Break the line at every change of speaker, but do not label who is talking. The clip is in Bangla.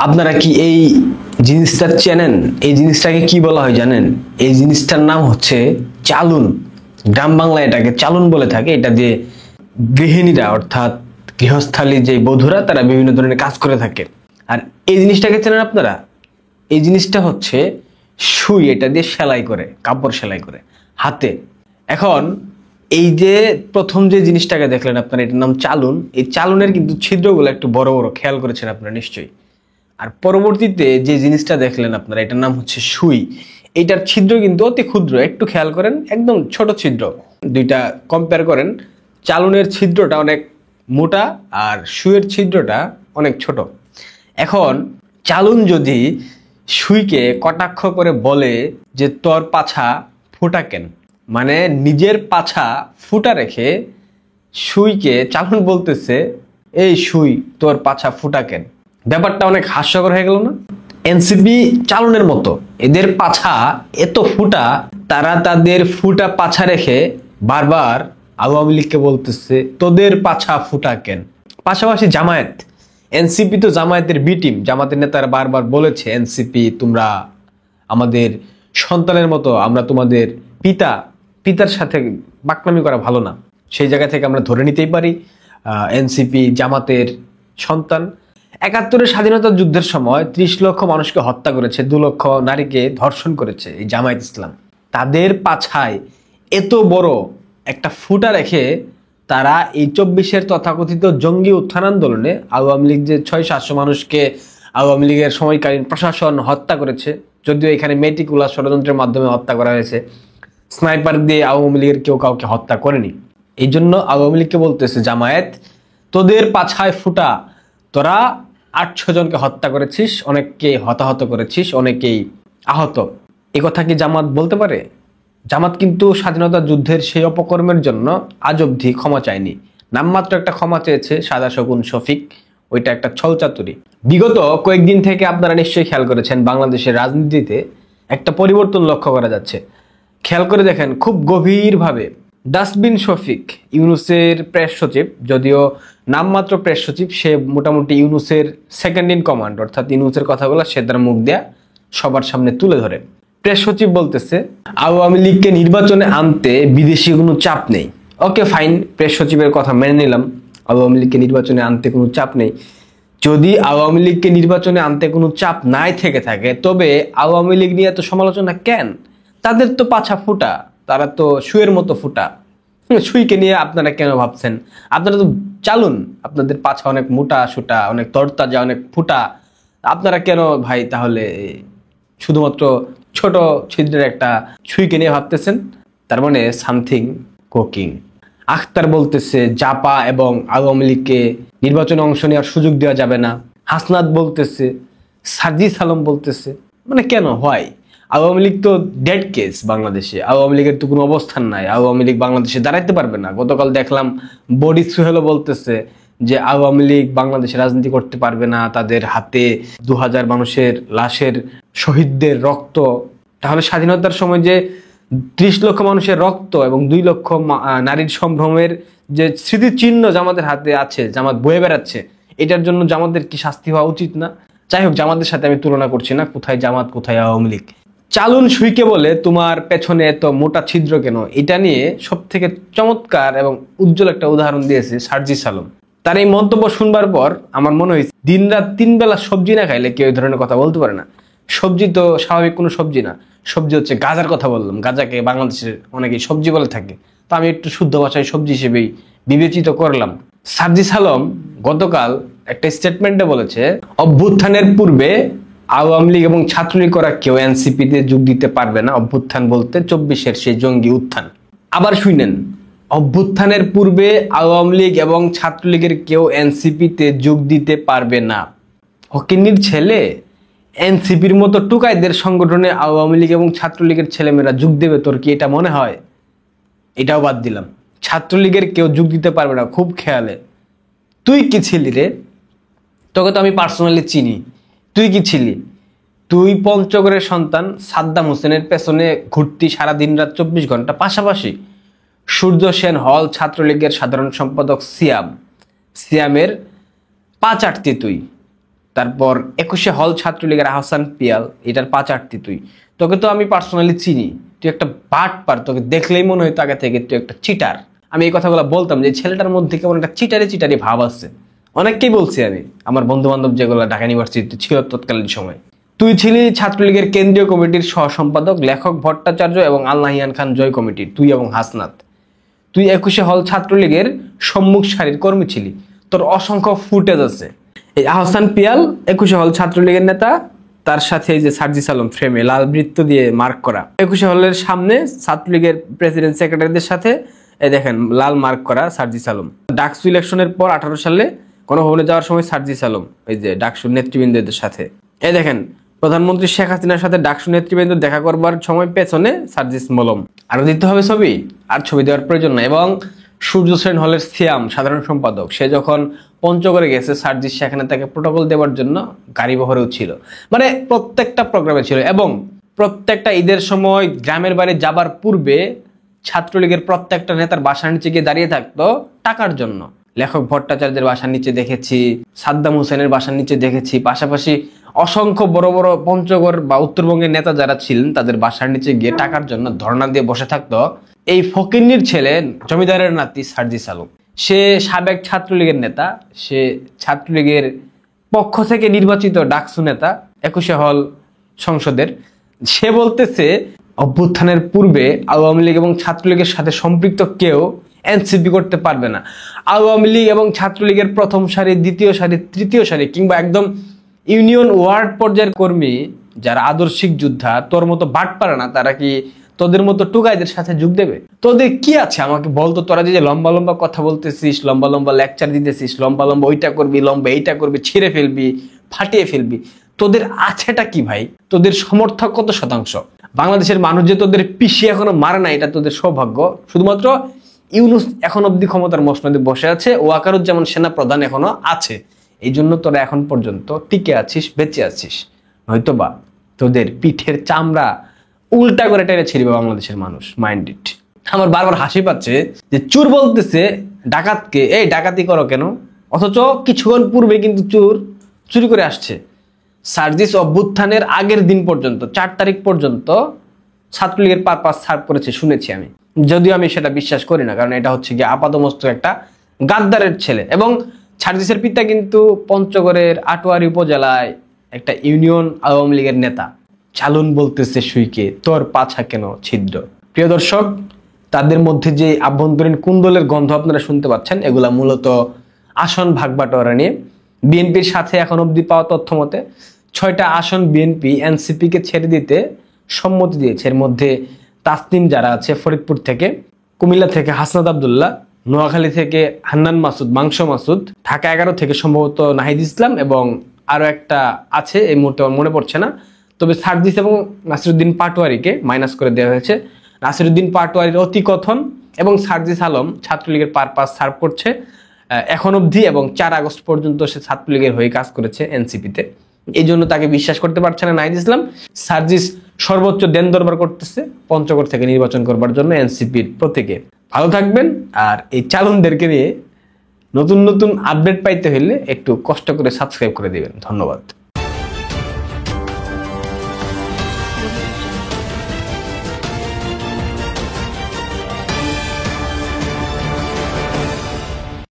আপনারা কি এই জিনিসটা চেনেন? এই জিনিসটাকে কি বলা হয় জানেন? এই জিনিসটার নাম হচ্ছে চালুন। গ্রাম বাংলায় এটাকে চালুন বলে থাকে। এটা দিয়ে গৃহিণীরা অর্থাৎ গৃহস্থালী যে বধূরা তারা বিভিন্ন ধরনের কাজ করে থাকে। আর এই জিনিসটাকে চেনেন আপনারা? এই জিনিসটা হচ্ছে সুই, এটা দিয়ে সেলাই করে, কাপড় সেলাই করে হাতে। এখন এই যে প্রথম যে জিনিসটাকে দেখলেন আপনারা, এটার নাম চালুন। এই চালুনের কিন্তু ছিদ্রগুলো একটু বড় বড়, খেয়াল করেছেন আপনারা নিশ্চয়ই। আর পরবর্তীতে যে জিনিসটা দেখলেন আপনারা, এটার নাম হচ্ছে সুই। এটার ছিদ্র কিন্তু অতি ক্ষুদ্র, একটু খেয়াল করেন, একদম ছোট ছিদ্র। দুইটা কম্পেয়ার করেন, চালুনের ছিদ্রটা অনেক মোটা আর সুইয়ের ছিদ্রটা অনেক ছোট। এখন চালুন যদি সুইকে কটাক্ষ করে বলে যে তোর পাছা ফুটা কেন, মানে নিজের পাছা ফুটা রেখে সুইকে চালুন বলতেছে, এই সুই তোর পাছা ফুটা কেন। ব্যাপারটা অনেক হাস্যকর হয়ে গেল না? এনসিপি চালুনের মতো, এদের পাছা এত ফুটা, তারা তাদের ফুটা পাছা রেখে বারবার আওয়ামী লীগকে বলতেছে তোদের পাছা ফুটা কেন। পাশাপাশি জামায়াত, এনসিপি তো জামায়াতের বি টিম। জামায়াতের নেতারা বারবার বলেছে, এনসিপি তোমরা আমাদের সন্তানের মতো, আমরা তোমাদের পিতা, পিতার সাথে বাকনামি করা ভালো না। সেই জায়গা থেকে আমরা ধরে নিতেই পারি এনসিপি জামাতের সন্তান। ৭১-এর স্বাধীনতা যুদ্ধের সময় ৩০ লক্ষ মানুষকে হত্যা করেছে, ২ লক্ষ নারীকে ধর্ষণ করেছে এই জামায়াত ইসলাম। তাদের পাছায় এত বড় একটা ফুটা রেখে তারা এই ২৪-এর তথাকথিত জঙ্গি উত্থান আন্দোলনে আওয়ামী লীগ যে ৬০০-৭০০ মানুষকে আওয়ামী লীগের সময়কালীন প্রশাসন হত্যা করেছে, যদিও এখানে মেটিকুলাস ষড়যন্ত্রের মাধ্যমে হত্যা করা হয়েছে, স্নাইপার দিয়ে আওয়ামী লীগের কেউ কাউকে হত্যা করেনি। এই জন্য আওয়ামী লীগকে বলতেছে জামায়াত, তোদের পাছায় ফুটা, তোরা ৮০০ জনকে হত্যা করেছিস, অনেককে হতাহত করেছিস, অনেকেই আহত। এ কথা কি জামাত বলতে পারে? জামাত কিন্তু স্বাধীনতা যুদ্ধের সেই অপকর্মের জন্য আজ অবধি ক্ষমা চায়নি। নামমাত্র একটা ক্ষমা চেয়েছে সাদা শগুন শফিক, ওইটা একটা ছলচাতুরি। বিগত কয়েকদিন থেকে আপনারা নিশ্চয়ই খেয়াল করেছেন, বাংলাদেশের রাজনীতিতে একটা পরিবর্তন লক্ষ্য করা যাচ্ছে। খেয়াল করে দেখেন খুব গভীরভাবে, ডাস্টবিন শফিক ইউনূসের প্রেস সচিব, যদিও নামমাত্র প্রেস সচিব, সে মোটামুটি ইউনূসের সেকেন্ড ইন কমান্ড, অর্থাৎ ইউনূসের কথাগুলো সে তার মুখ দেয়া সবার সামনে তুলে ধরে। প্রেস সচিব বলতেছে আওয়ামী লীগকে নির্বাচনে আনতে বিদেশি কোনো চাপ নেই। ওকে ফাইন, প্রেস সচিবের কথা মেনে নিলাম, আওয়ামী লীগকে নির্বাচনে আনতে কোনো চাপ নেই। যদি আওয়ামী লীগকে নির্বাচনে আনতে কোনো চাপ নাই থেকে থাকে, তবে আওয়ামী লীগ নিয়ে এত সমালোচনা কেন? তাদের তো পাছা ফুটা, তারা তো সুইয়ের মতো ফুটা। সুইকে নিয়ে আপনারা কেন ভাবছেন? আপনারা তো চালুন, আপনাদের পাছা অনেক মোটা সুটা, অনেক তরতাজা, অনেক ফুটা। আপনারা কেন ভাই তাহলে শুধুমাত্র ছোট ছিদ্রের একটা সুইকে নিয়ে ভাবতেছেন? তার মানে সামথিং কুকিং। আখতার বলতেছে জাপা এবং আওয়ামী লীগকে নির্বাচনে অংশ নেওয়ার সুযোগ দেওয়া যাবে না। হাসনাত বলতেছে, সার্জিস আলম বলতেছে, মানে কেন হয়? আওয়ামী লীগ তো ডেড কেস বাংলাদেশে, আওয়ামী লীগের তো কোনো অবস্থান নাই, আওয়ামী লীগ বাংলাদেশে দাঁড়াইতে পারবে না। গতকাল দেখলাম বডি সুহেলও বলতেছে যে আওয়ামী লীগ বাংলাদেশে রাজনীতি করতে পারবে না, তাদের হাতে ২০০০ মানুষের লাশের, শহীদদের রক্ত। তাহলে স্বাধীনতার সময় যে ৩০ লক্ষ মানুষের রক্ত এবং ২ লক্ষ নারীর সম্ভ্রমের যে স্মৃতিচিহ্ন জামাতের হাতে আছে, জামাত বয়ে বেড়াচ্ছে, এটার জন্য জামাতের কি শাস্তি হওয়া উচিত না? যাই হোক, জামাতের সাথে আমি তুলনা করছি না, কোথায় জামাত কোথায় আওয়ামী লীগ। চালুন সুইকে বলে তোমার পেছনে এত মোটা ছিদ্র কেন, এটা নিয়ে সব থেকে চমৎকার এবং উজ্জ্বল একটা উদাহরণ দিয়েছে সার্জিস আলম। তার এই মন্তব্য শুনবার পর আমার মনে হয়েছে, দিন রাত ৩ বেলা সবজি না খাইলে কেউ এই ধরনের কথা বলতে পারে না। সবজি তো স্বাভাবিক কোনো সবজি না, সবজি হচ্ছে গাজার কথা বললাম, গাজাকে বাংলাদেশের অনেকেই সবজি বলে থাকে, তো আমি একটু শুদ্ধ ভাষায় সবজি হিসেবেই বিবেচিত করলাম। সার্জিস আলম গতকাল একটা স্টেটমেন্টে বলেছে, অভ্যুত্থানের পূর্বে আওয়ামী লীগ এবং ছাত্রলীগ করা কেউ এনসিপিতে যোগ দিতে পারবে না। অভ্যুত্থান বলতে ২৪-এর সেই জঙ্গি উত্থান। আবার শুনেন, অভ্যুত্থানের পূর্বে আওয়ামী লীগ এবং ছাত্রলীগের কেউ এনসিপিতে যোগ দিতে পারবে না। ফকিন্নির ছেলে, এনসিপির মতো টুকাইদের সংগঠনে আওয়ামী লীগ এবং ছাত্রলীগের ছেলেমেয়েরা যোগ দেবে, তোর কি এটা মনে হয়? এটাও বাদ দিলাম, ছাত্রলীগের কেউ যোগ দিতে পারবে না। খুব খেয়ালে, তুই কি ছিলি রে? তোকে তো আমি পার্সোনালি চিনি, তুই কি ছিলি? তুই পঞ্চগড়ের সন্তান, সাদ্দাম হোসেনের পেছনে ঘুরতি সারা দিন রাত ২৪ ঘন্টা। পাশাপাশি সূর্য সেন হল ছাত্রলীগের সাধারণ সম্পাদক সিয়ামের পা চাটতি তুই। তারপর 21শে হল ছাত্রলীগের আহসান পিয়াল, এটার পাচারটি তুই। তোকে তো আমি পার্সোনালি চিনি, তুই একটা বাটপার, তোকে দেখলেই মনে হয়তো আগে থেকে তুই একটা চিটার। আমি এই কথাগুলো বলতাম যে ছেলেটার মধ্যে কেমন একটা চিটারি চিটারি ভাব আছে। অনেককেই বলছি আমি, আমার বন্ধু বান্ধব যেগুলো ঢাকা ইউনিভার্সিটিতে ছিল তৎকালীন সময়। তুই ছিলি ছাত্রলীগের কেন্দ্রীয় কমিটির সহ সম্পাদক লেখক ভট্টাচার্য এবং আল্লাহিয়ান খান জয় কমিটির, তুই এবং হাসনাত। তুই 21শে হল ছাত্রলীগের সম্মুখ সারির কর্মী ছিলি, তোর অসংখ্য ফুটেজ আছে। এই আহসান পিয়াল 21শে হল ছাত্রলীগের নেতা, তার সাথে এই যে সার্জিস আলম ফ্রেমে লাল বৃত্ত দিয়ে মার্ক করা। 21শে হলের সামনে ছাত্রলীগের প্রেসিডেন্ট সেক্রেটারিদের সাথে এই দেখেন লাল মার্ক করা সার্জিস আলম। ডাকসু ইলেকশনের পর 18 সালে গণভবনে যাওয়ার সময় সার্জিস আলম এই যে ডাকসুর নেতৃবৃন্দদের সাথে, এই দেখেন প্রধানমন্ত্রী শেখ হাসিনার সাথে ডাকসু নেতৃবৃন্দ দেখা করবার সময় পেছনে সার্জিস মলম। আরো দিতে হবে ছবি, আর ছবি দেওয়ার প্রয়োজন নাই। এবং সূর্য সেন হলের সিয়াম সাধারণ সম্পাদক, সে যখন পঞ্চগড়ে গেছে সার্জিস সেখানে তাকে প্রোটোকল দেওয়ার জন্য গাড়ি বহরেও ছিল, মানে প্রত্যেকটা প্রোগ্রামে ছিল। এবং প্রত্যেকটা ঈদের সময় গ্রামের বাড়ি যাবার পূর্বে ছাত্রলীগের প্রত্যেকটা নেতার বাসার নিচে গিয়ে দাঁড়িয়ে থাকতো টাকার জন্য। লেখক ভট্টাচার্যের বাসার নিচে দেখেছি, সাদ্দাম হোসেনের বাসার নিচে দেখেছি, পাশাপাশি অসংখ্য বড় বড় পঞ্চগড় বা উত্তরবঙ্গের নেতা যারা ছিলেন তাদের বাসার নিচে গিয়ে টাকার জন্য ধর্ণা দিয়ে বসে থাকতো এই ফকিন্নির ছেলে জমিদারের নাতি সার্জিস আলম। সে সাবেক ছাত্রলীগের নেতা, সে ছাত্রলীগের পক্ষ থেকে নির্বাচিত ডাকসু নেতা 21শে হল সংসদের। সে বলতেছে অভ্যুত্থানের পূর্বে আওয়ামী লীগ এবং ছাত্রলীগের সাথে সম্পৃক্ত কেউ এনসিপি করতে পারবে না। আওয়ামী লীগ এবং ছাত্রলীগের প্রথম সারি, দ্বিতীয় সারি, তৃতীয় সারি কিংবা একদম ইউনিয়ন ওয়ার্ড পর্যায়ের কর্মী যারা আদর্শিক যোদ্ধা তোর মতো বাট পারে না, তারা কি তোদের মতো টুকাইদের সাথে যোগ দেবে? তোদের কি আছে আমাকে বলতো? তোরা যে লম্বা লম্বা কথা বলতেছিস, লম্বা লম্বা লেকচার দিতেছিস, লম্বা লম্বা ওইটা করবি, লম্বা এইটা করবি, ছিঁড়ে ফেলবি, ফাটিয়ে ফেলবি, তোদের আছেটা কি ভাই? তোদের সমর্থক কত শতাংশ? বাংলাদেশের মানুষ যে তোদের পিছিয়ে এখনো মারে না, এটা তোদের সৌভাগ্য। শুধুমাত্র ইউনূস এখন অব্দি ক্ষমতার মসনদে বসে আছে, ওয়াকারুজ্জামান সেনা প্রধান এখনো আছে, এই জন্য তোরা এখন পর্যন্ত টিকে আছিস, বেঁচে আছিস। নয়তোবা তোদের পিঠের চামড়া উল্টা করে টেনে ছিড়বে বাংলাদেশের মানুষ। Mind it. আমার বারবার হাসি পাচ্ছে যে চোর বলতেছে ডাকাতকে, এই ডাকাতি করো কেন, অথচ কিছুক্ষণ পূর্বে কিন্তু চোর চুরি করে আসছে। সার্জিস অভ্যুত্থানের আগের দিন পর্যন্ত 4 তারিখ পর্যন্ত ছাত্রলীগের পারপাস সার্ভ করেছে শুনেছি আমি, যদিও আমি সেটা বিশ্বাস করি না, কারণ এটা হচ্ছে গিয়ে আপাতমস্তক একটা গাদ্দারের ছেলে। এবং সার্জিসের পিতা কিন্তু পঞ্চগড়ের আটোয়ারি উপজেলায় একটা ইউনিয়ন আওয়ামী লীগের নেতা। চালুন বলতেছে সুইকে, তোর পাছা কেন ছিদ্র। প্রিয় দর্শক, তাদের মধ্যে যে আভ্যন্তরীণ কুন্দলের গন্ধ আপনারা শুনতে পাচ্ছেন, এগুলা মূলত আসন ভাগবাটোয়ারা নিয়ে। বিএনপির সাথে এখন অব্দি পাওয়া তথ্য মতে 6টা আসন বিএনপি এনসিপি কে ছেড়ে দিতে সম্মতি দিয়েছে। এর মধ্যে তাসনিম যারা আছে ফরিদপুর থেকে, কুমিল্লা থেকে হাসনাত আব্দুল্লাহ, নোয়াখালী থেকে হান্নান মাসুদ, মাংস মাসুদ, ঢাকা 11 থেকে সম্ভবত নাহিদ ইসলাম, এবং আরো একটা আছে এই মুহূর্তে মনে পড়ছে না। তবে সার্জিস এবং নাসিরুদ্দিন পাটোয়ারিকে মাইনাস করে দেওয়া হয়েছে। নাসিরুদ্দিন পাটোয়ারির অতি কথন এবং সার্জিস আলম ছাত্রলীগের পারপাস সার্ভ করছে এখন অবধি, এবং 4 আগস্ট পর্যন্ত সে ছাত্রলীগের হয়ে কাজ করেছে এনসিপিতে। এই জন্য তাকে বিশ্বাস করতে পারছে না নাহিদ ইসলাম। সার্জিস সর্বোচ্চ দেন দরবার করতেছে পঞ্চগড় থেকে নির্বাচন করবার জন্য এনসিপির প্রতীকে। ভালো থাকবেন, আর এই চালনদেরকে নিয়ে নতুন নতুন আপডেট পাইতে হলে একটু কষ্ট করে সাবস্ক্রাইব করে দিবেন। ধন্যবাদ।